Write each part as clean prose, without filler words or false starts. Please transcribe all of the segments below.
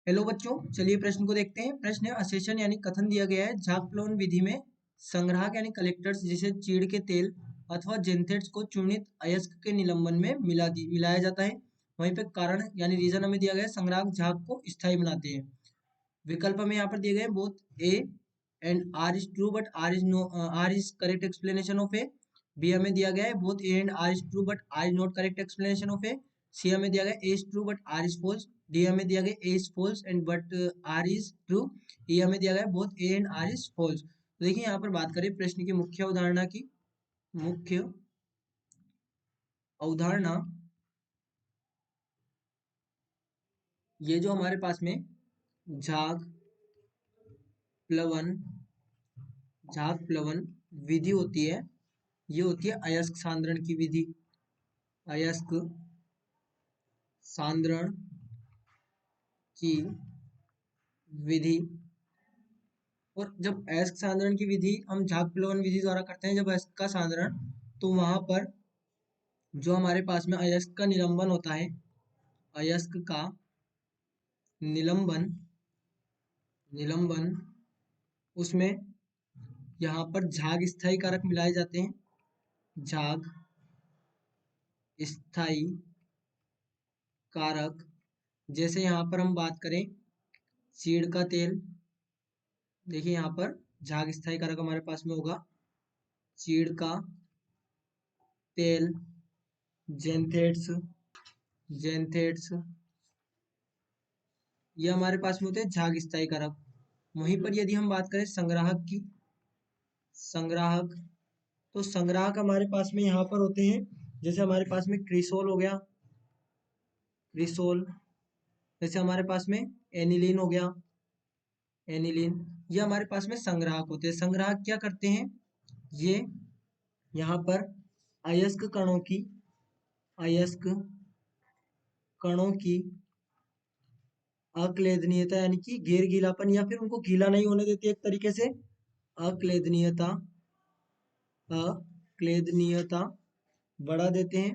Hello बच्चों, चलिए प्रश्न को देखते हैं। प्रश्न है असेशन यानी कथन दिया गया है झाग प्लवन विधि में संग्राहक यानी कलेक्टर्स जिसे चीड़ के तेल अथवा जेंथेट्स को चूर्णित अयस्क के निलंबन में मिलाया जाता है। वहीं पे कारण यानी रीजन हमें दिया गया है संग्राहक झाग को स्थायी बनाते हैं। विकल्प में यहाँ पर दिए गए both A and R is true but R is correct explanation of A. B हमें दिया गया है both A and R is true but R is not correct explanation of A. C हमें दिया गया A is true but R is false. D हमें दिया गया A is false and but R is true. E हमें दिया गया both A and R is false. तो देखिए यहाँ पर बात करें प्रश्न की मुख्य अवधारणा की। मुख्य अवधारणा ये जो हमारे पास में झाग प्लवन झाग प्लवन विधि होती है, ये होती है अयस्क सांद्रण की विधि। अयस्क सांद्रण की विधि। और जब अयस्क सांद्रण की विधि हम झाग प्लवन विधि द्वारा करते हैं, जब अयस्क का सांद्रण, तो वहां पर जो हमारे पास में अयस्क का निलंबन होता है, अयस्क का निलंबन निलंबन उसमें यहाँ पर झाग स्थायी कारक मिलाए जाते हैं। झाग स्थायी कारक, जैसे यहाँ पर हम बात करें चीड़ का तेल। देखिए यहाँ पर झाग स्थायी कारक हमारे पास में होगा चीड़ का तेल, जेंथेट्स जेंथेट्स ये हमारे पास में होते हैं झाग स्थायी कारक। वहीं पर यदि हम बात करें संग्राहक की, संग्राहक, तो संग्राहक हमारे पास में यहाँ पर होते हैं, जैसे हमारे पास में क्रिसोल हो गया, क्रिसोल, जैसे हमारे पास में एनिलीन हो गया, एनिलीन, ये हमारे पास में संग्राहक होते हैं। संग्राहक क्या करते हैं, ये यहाँ पर अयस्क कणों की, अयस्क कणों की अक्लेदनीयता यानी कि गैर गीलापन, या फिर उनको गीला नहीं होने देते एक तरीके से, अक्लेदनीयता, अक्लेदनीयता बढ़ा देते हैं,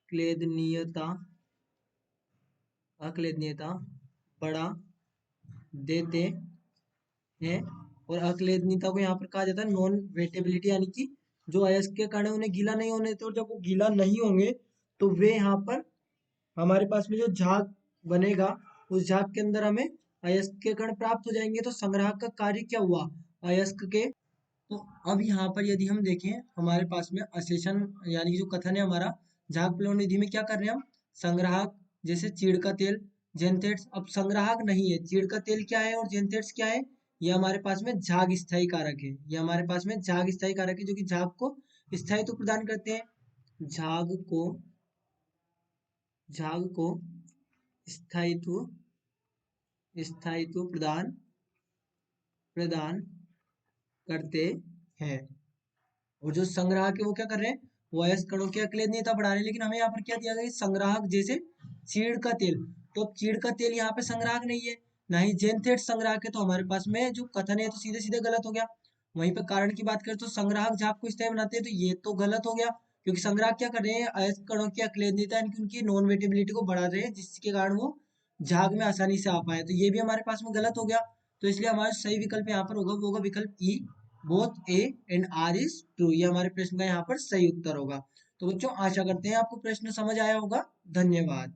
अक्लेदनीयता, अक्लेदनीयता बढ़ा देते हैं। और अक्लेदनीयता को यहाँ पर कहा जाता है नॉन वेटेबिलिटी, यानी कि जो अयस्क के कण है उन्हें गीला नहीं होने देते, और जब वो गीला नहीं होंगे तो वे यहाँ पर हमारे पास में जो झाग बनेगा, उस झाग के अंदर हमें अयस्क के कण प्राप्त हो जाएंगे। तो संग्राहक का कार्य क्या हुआ अयस्क के। तो अब यहाँ पर यदि हम देखें हमारे पास में असेशन यानी कि जो कथन है हमारा झाग प्लवन विधि में क्या कर रहे हैं हम, संग्राहक जैसे चीड़ का तेल, जेंथेट्स, अब संग्राहक नहीं है, चीड़ का तेल क्या है और जेंथेट्स क्या है, ये हमारे पास में झाग स्थायी कारक है। ये हमारे पास में झाग स्थायी कारक है जो कि झाग को स्थायित्व प्रदान करते हैं। झाग को स्थायित्व स्थायित्व प्रदान प्रदान करते हैं। और जो संग्राहक है वो क्या कर रहे हैं, वो अयस्क कणों की अक्लेदनीयता बढ़ा रहे हैं। लेकिन हमें यहाँ पर क्या दिया गया है, संग्राहक जैसे चीड़ का तेल, तो अब चीड़ का तेल यहाँ पे संग्राहक नहीं है, ना ही जेनथेट संग्राहक है, तो हमारे पास में जो कथन है तो सीधे सीधे गलत हो गया। वहीं पर कारण की बात करें तो संग्राहक झाग को स्थायी बनाते हैं, तो ये तो गलत हो गया, क्योंकि संग्राहक क्या कर रहे हैं, अयस्क कणों की अक्लेदनीयता यानी कि उनकी नॉन वेटेबिलिटी को बढ़ा रहे हैं, जिसके कारण वो झाग में आसानी से आ पाए, तो ये भी हमारे पास में गलत हो गया। तो इसलिए हमारा सही विकल्प यहाँ पर होगा, वो होगा विकल्प E, both A and R is true. ये हमारे प्रश्न का यहाँ पर सही उत्तर होगा। तो बच्चों आशा करते हैं आपको प्रश्न समझ आया होगा। धन्यवाद।